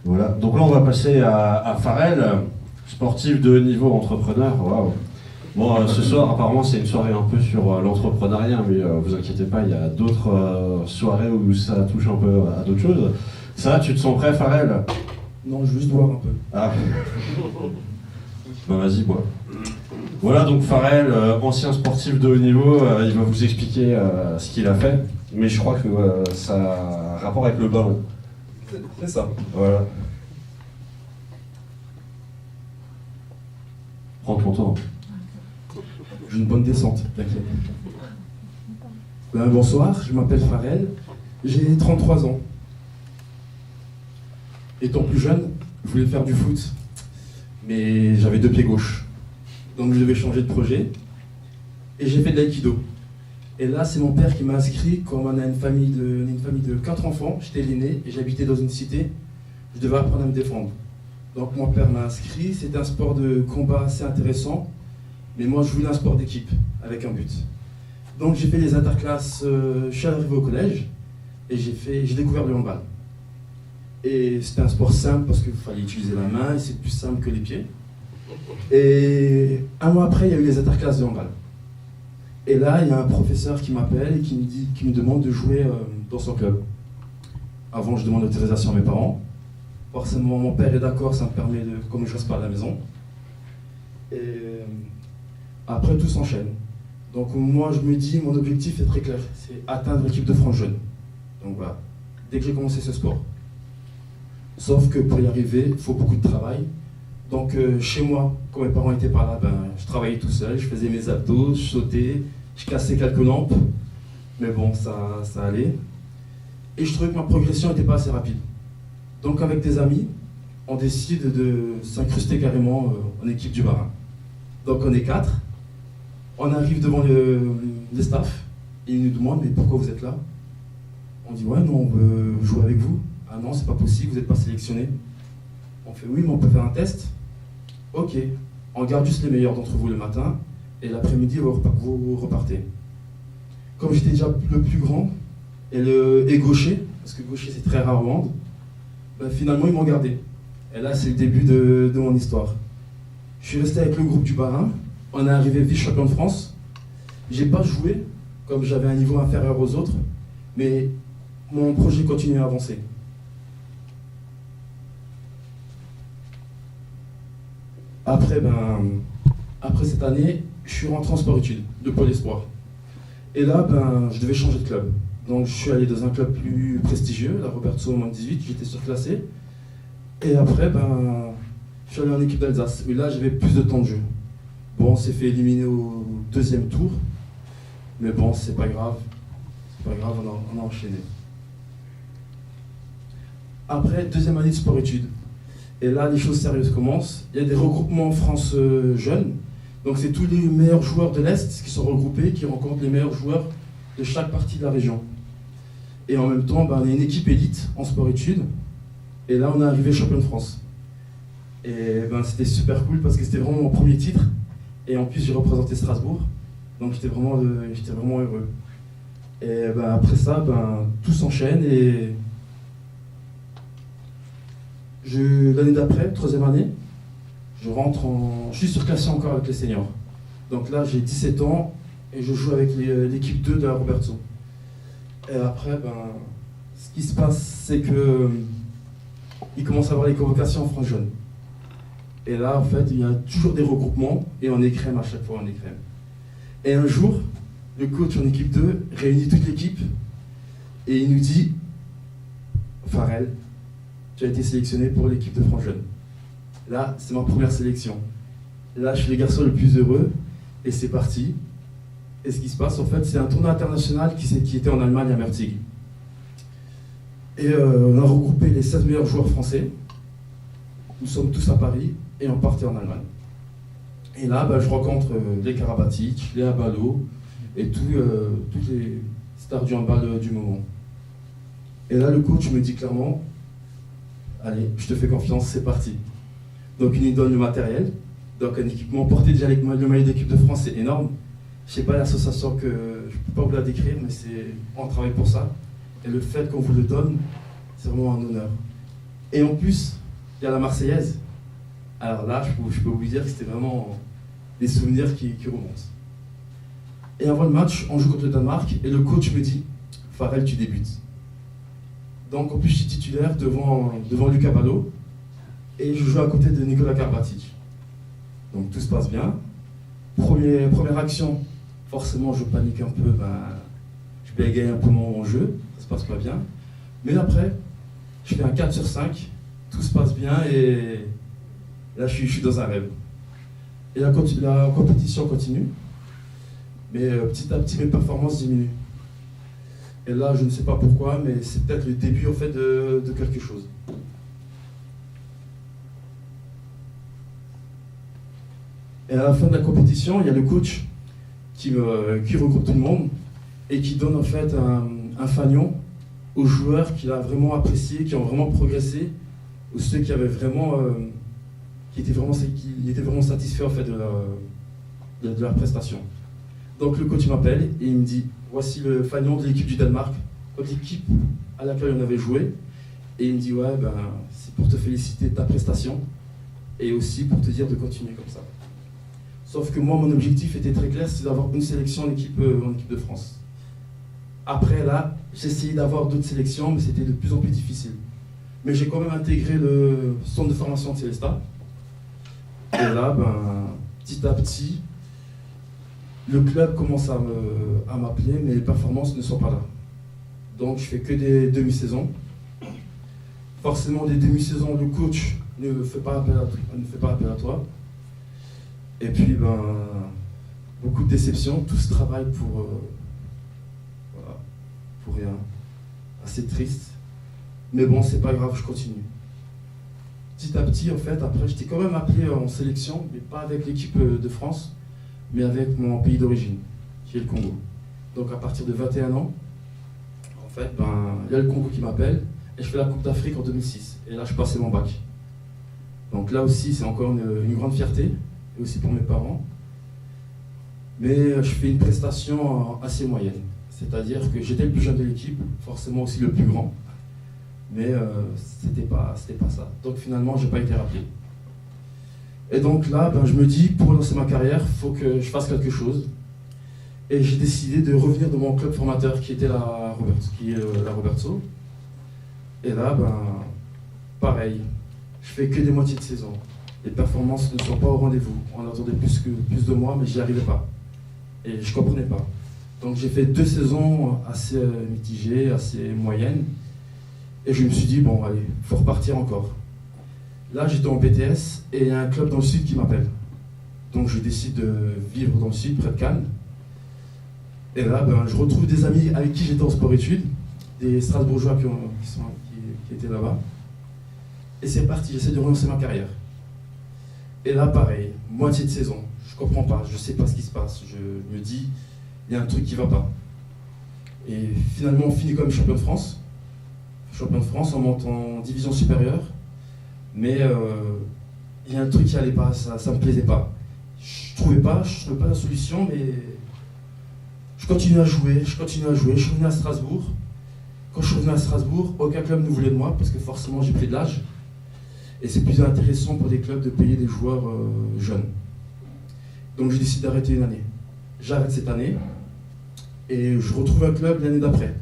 Voilà, donc là on va passer à Farel, sportif de haut niveau, entrepreneur. Waouh. Bon, ce soir apparemment c'est une soirée un peu sur l'entrepreneuriat, mais vous inquiétez pas, il y a d'autres soirées où ça touche un peu à d'autres choses. Ça, tu te sens prêt, Farel? Non, je veux juste boire un peu. Ah. Bah vas-y, bois. Voilà, donc Farel, ancien sportif de haut niveau, il va vous expliquer ce qu'il a fait, mais je crois que ça a un rapport avec le ballon. C'est ça. Voilà. Prends ton temps. J'ai une bonne descente, t'inquiète. Bonsoir, je m'appelle Farel, j'ai 33 ans. Étant plus jeune, je voulais faire du foot, mais j'avais 2 pieds gauches. Donc je devais changer de projet, et j'ai fait de l'aïkido. Et là, c'est mon père qui m'a inscrit, comme on a une famille de 4 enfants, j'étais l'aîné, et j'habitais dans une cité, je devais apprendre à me défendre. Donc mon père m'a inscrit, c'était un sport de combat assez intéressant, mais moi je voulais un sport d'équipe, avec un but. Donc j'ai fait les interclasses, je suis arrivé au collège, et j'ai découvert le handball. Et c'était un sport simple parce qu'il fallait utiliser la main, et c'est plus simple que les pieds. Et un mois après, il y a eu les interclasses de handball. Et là, il y a un professeur qui m'appelle et qui me demande de jouer dans son club. Avant, je demande l'autorisation à mes parents. Forcément, mon père est d'accord, ça me permet de, comme je reste pas à la maison. Et après, tout s'enchaîne. Donc moi, je me dis, mon objectif est très clair, c'est atteindre l'équipe de France jeune. Donc voilà, dès que j'ai commencé ce sport. Sauf que pour y arriver, il faut beaucoup de travail. Donc chez moi, quand mes parents étaient pas là, je travaillais tout seul, je faisais mes abdos, je sautais, je cassais quelques lampes. Mais bon, ça allait. Et je trouvais que ma progression n'était pas assez rapide. Donc avec des amis, on décide de s'incruster carrément en équipe du Bas-Rhin. Donc on est 4. On arrive devant les staffs, et ils nous demandent, mais pourquoi vous êtes là? On dit, ouais, non, on veut jouer avec vous. Ah non, c'est pas possible, vous n'êtes pas sélectionné. On fait, oui, mais on peut faire un test. Ok, on garde juste les meilleurs d'entre vous le matin, et l'après-midi, vous repartez. Comme j'étais déjà le plus grand, et gaucher, parce que gaucher c'est très rare au hand, finalement ils m'ont gardé. Et là, c'est le début de mon histoire. Je suis resté avec le groupe du Bas-Rhin. On est arrivé vice-champion de France. J'ai pas joué, comme j'avais un niveau inférieur aux autres, mais mon projet continue à avancer. Après cette année, je suis rentré en sport-études, de Pôle Espoir. Et là, je devais changer de club. Donc je suis allé dans un club plus prestigieux, la Roberto au moins 18, j'étais surclassé. Et après, je suis allé en équipe d'Alsace. Et là, j'avais plus de temps de jeu. Bon, on s'est fait éliminer au 2e tour. Mais bon, c'est pas grave. C'est pas grave, on a enchaîné. Après, 2e année de sport-études. Et là, les choses sérieuses commencent. Il y a des regroupements en France jeunes. Donc c'est tous les meilleurs joueurs de l'Est qui sont regroupés, qui rencontrent les meilleurs joueurs de chaque partie de la région. Et en même temps, on a une équipe élite en sport-études. Et là, on est arrivé champion de France. Et c'était super cool parce que c'était vraiment mon premier titre. Et en plus, j'ai représenté Strasbourg. Donc j'étais vraiment heureux. Et après ça, tout s'enchaîne. Et l'année d'après, 3e année, je suis surclassé encore avec les seniors. Donc là, j'ai 17 ans et je joue avec l'équipe 2 de la Roberto. Et après, ce qui se passe, c'est que il commence à avoir les convocations en France jeune. Et là, en fait, il y a toujours des regroupements et on est crème à chaque fois, on est crème. Et un jour, le coach en équipe 2 réunit toute l'équipe et il nous dit, Farel, tu as été sélectionné pour l'équipe de France jeune. Là, c'est ma première sélection. Là, je suis le garçon le plus heureux et c'est parti. Et ce qui se passe, en fait, c'est un tournoi international qui était en Allemagne à Merzig. Et on a regroupé les 16 meilleurs joueurs français. Nous sommes tous à Paris et on partait en Allemagne. Et là, je rencontre les Karabatic, les Abalo et toutes les stars du handball du moment. Et là, le coach me dit clairement, allez, je te fais confiance, c'est parti. Donc il nous donne le matériel, donc un équipement porté déjà avec le maillot d'équipe de France, c'est énorme. Je sais pas l'association que je peux pas vous la décrire, mais on travaille pour ça. Et le fait qu'on vous le donne, c'est vraiment un honneur. Et en plus, il y a la Marseillaise. Alors là, je peux vous dire que c'était vraiment des souvenirs qui remontent. Et avant le match, on joue contre le Danemark et le coach me dit « Farrell, tu débutes ». Donc en plus, je suis titulaire devant Luca Ballot et je joue à côté de Nicolas Karabatic. Donc tout se passe bien. Première action, forcément je panique un peu, je bégaye un peu mon jeu, ça se passe pas bien. Mais après, je fais un 4 sur 5, tout se passe bien et là je suis dans un rêve. Et la compétition continue, mais petit à petit mes performances diminuent. Et là je ne sais pas pourquoi, mais c'est peut-être le début en fait de quelque chose. Et à la fin de la compétition, il y a le coach qui regroupe tout le monde et qui donne en fait un fanion aux joueurs qu'il a vraiment appréciés, qui ont vraiment progressé, ou ceux qui avaient qui étaient vraiment satisfaits en fait de leur prestation. Donc le coach m'appelle et il me dit voici le fanion de l'équipe du Danemark, l'équipe à laquelle on avait joué, et il me dit ouais c'est pour te féliciter de ta prestation et aussi pour te dire de continuer comme ça. Sauf que moi, mon objectif était très clair, c'est d'avoir une sélection en équipe de France. Après, là, j'ai essayé d'avoir d'autres sélections, mais c'était de plus en plus difficile. Mais j'ai quand même intégré le centre de formation de Célestat. Et là, petit à petit, le club commence à m'appeler, mais les performances ne sont pas là. Donc, je fais que des demi-saisons. Forcément, des demi-saisons, le coach ne fait pas appel à toi. Et puis, beaucoup de déceptions, tout ce travail pour rien. Assez triste. Mais bon, c'est pas grave, je continue. Petit à petit, en fait, après, j'étais quand même appelé en sélection, mais pas avec l'équipe de France, mais avec mon pays d'origine, qui est le Congo. Donc, à partir de 21 ans, en fait, il y a le Congo qui m'appelle, et je fais la Coupe d'Afrique en 2006. Et là, je passais mon bac. Donc là aussi, c'est encore une grande fierté. Et aussi pour mes parents. Mais je fais une prestation assez moyenne. C'est-à-dire que j'étais le plus jeune de l'équipe, forcément aussi le plus grand. Mais c'était pas ça. Donc finalement, je n'ai pas été rappelé. Et donc là, je me dis, pour lancer ma carrière, il faut que je fasse quelque chose. Et j'ai décidé de revenir dans mon club formateur qui est la Robertso. Et là, pareil, je fais que des moitiés de saison. Les performances ne sont pas au rendez-vous. On attendait plus de moi, mais j'y arrivais pas. Et je comprenais pas. Donc j'ai fait 2 saisons assez mitigées, assez moyennes. Et je me suis dit, bon allez, il faut repartir encore. Là j'étais en BTS et il y a un club dans le sud qui m'appelle. Donc je décide de vivre dans le sud, près de Cannes. Et là je retrouve des amis avec qui j'étais en sport-études, des Strasbourgeois qui étaient là-bas. Et c'est parti, j'essaie de relancer ma carrière. Et là, pareil, moitié de saison, je comprends pas, je sais pas ce qui se passe, je me dis, il y a un truc qui va pas. Et finalement, on finit comme champion de France. Champion de France, on monte en division supérieure, mais il y a un truc qui allait pas, ça me plaisait pas. Je trouvais pas la solution, mais je continue à jouer, je suis revenu à Strasbourg. Quand je suis revenu à Strasbourg, aucun club ne voulait de moi, parce que forcément j'ai pris de l'âge. Et c'est plus intéressant pour des clubs de payer des joueurs jeunes. Donc je décide d'arrêter une année. J'arrête cette année et je retrouve un club l'année d'après,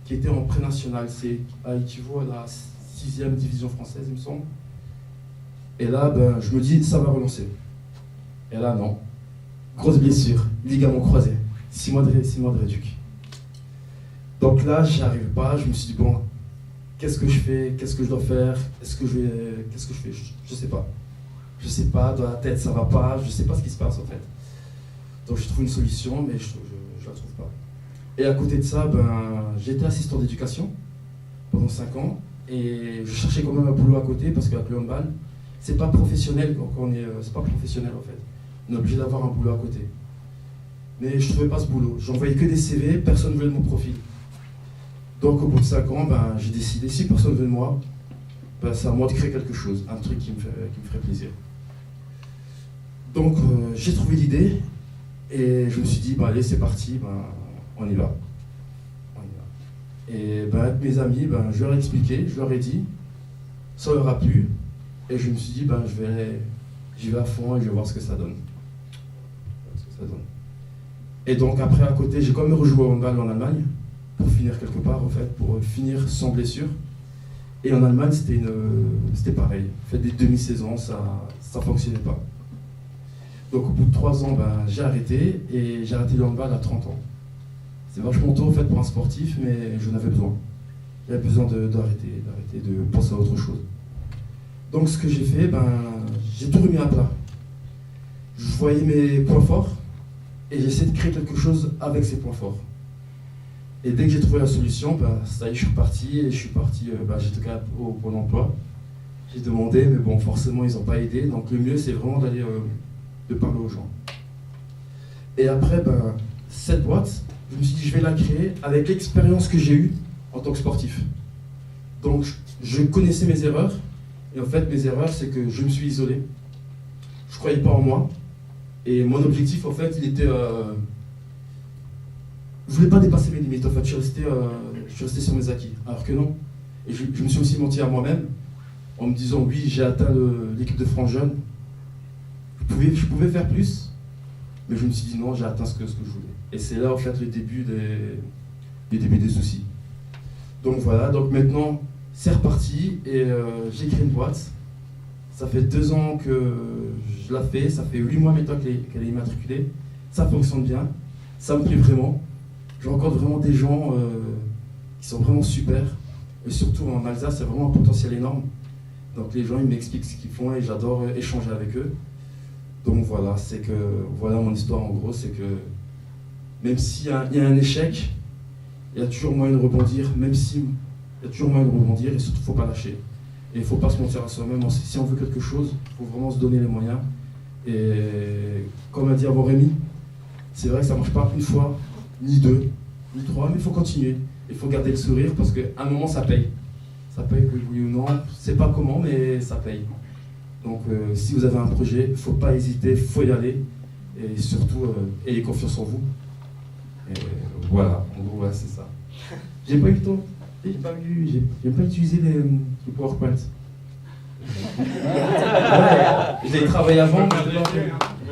qui était en pré-national. C'est équivaut à la 6e division française, il me semble. Et là, je me dis, ça va relancer. Et là, non. Grosse blessure, ligament croisé. 6 mois de réduc. Donc là, j'y arrive pas. Je me suis dit, bon, qu'est-ce que je fais? Qu'est-ce que je dois faire? Qu'est-ce que je fais? Je sais pas. Je sais pas, dans la tête ça va pas, je sais pas ce qui se passe en fait. Donc je trouve une solution, mais je la trouve pas. Et à côté de ça, j'étais assistant d'éducation pendant 5 ans, et je cherchais quand même un boulot à côté, parce qu'avec le handball, c'est pas professionnel c'est pas professionnel en fait. On est obligé d'avoir un boulot à côté. Mais je trouvais pas ce boulot. J'envoyais que des CV, personne ne voulait de mon profil. Donc au bout de 5 ans, j'ai décidé, si personne ne veut de moi, c'est à moi de créer quelque chose, un truc qui me ferait plaisir. Donc j'ai trouvé l'idée et je me suis dit, allez c'est parti, on y va. Et avec mes amis, je leur ai expliqué, je leur ai dit, ça leur a plu. Et je me suis dit, ben, j'y vais à fond et je vais voir ce que ça donne. Et donc après, à côté, j'ai quand même rejoué au handball en Allemagne, pour finir quelque part, en fait, pour finir sans blessure. Et en Allemagne, c'était pareil. Fait des demi-saisons, ça fonctionnait pas. Donc au bout de 3 ans, ben, j'ai arrêté, et j'ai arrêté le handball à 30 ans. C'est vachement tôt, en fait, pour un sportif, mais j'en avais besoin. J'avais besoin d'arrêter, de penser à autre chose. Donc ce que j'ai fait, ben, j'ai tout remis à plat. Je voyais mes points forts, et j'ai essayé de créer quelque chose avec ces points forts. Et dès que j'ai trouvé la solution, ben, ça y est, je suis parti, ben, j'ai toqué au Pôle emploi. J'ai demandé, mais bon, forcément, ils n'ont pas aidé. Donc le mieux, c'est vraiment d'aller de parler aux gens. Et après, ben, cette boîte, je me suis dit, je vais la créer avec l'expérience que j'ai eue en tant que sportif. Donc, je connaissais mes erreurs. Et en fait, mes erreurs, c'est que je me suis isolé. Je ne croyais pas en moi. Et mon objectif, en fait, il était... je voulais pas dépasser mes limites. En fait, je suis resté sur mes acquis. Alors que non. Et je me suis aussi menti à moi-même en me disant, oui, j'ai atteint l'équipe de France jeune. Je pouvais faire plus. Mais je me suis dit, non, j'ai atteint ce que je voulais. Et c'est là, en fait, le début des soucis. Donc voilà, donc maintenant, c'est reparti. Et j'ai créé une boîte. Ça fait 2 ans que je la fais, ça fait 8 mois maintenant qu'elle est immatriculée. Ça fonctionne bien, ça me plaît vraiment. Je rencontre vraiment des gens qui sont vraiment super. Et surtout en Alsace, c'est vraiment un potentiel énorme. Donc les gens, ils m'expliquent ce qu'ils font et j'adore échanger avec eux. Donc voilà, voilà mon histoire en gros, c'est que même s'il y a un échec, il y a toujours moyen de rebondir, et surtout, il ne faut pas lâcher. Et il ne faut pas se mentir à soi-même. Si on veut quelque chose, il faut vraiment se donner les moyens. Et comme a dit avant Rémi, c'est vrai que ça ne marche pas une fois, ni 2, ni 3, mais il faut continuer. Il faut garder le sourire parce qu'à un moment, ça paye. Ça paye que oui ou non, je ne sais pas comment, mais ça paye. Donc si vous avez un projet, il ne faut pas hésiter, il faut y aller. Et surtout, ayez confiance en vous. Et voilà, en gros, ouais, c'est ça. J'ai pas eu le temps. J'ai pas utilisé les PowerPoint. Ouais, j'ai travaillé avant, mais je l'ai.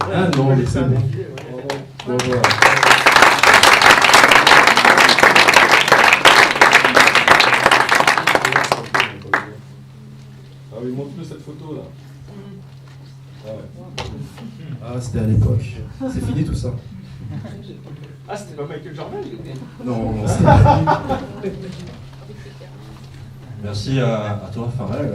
Ah non, mais c'est bon. Donc, voilà. Ah oui, montre-nous cette photo là. Ah, c'était à l'époque. C'est fini tout ça. Ah, c'était pas Michael Jordan? Non, c'était fini. Merci à toi, Farel.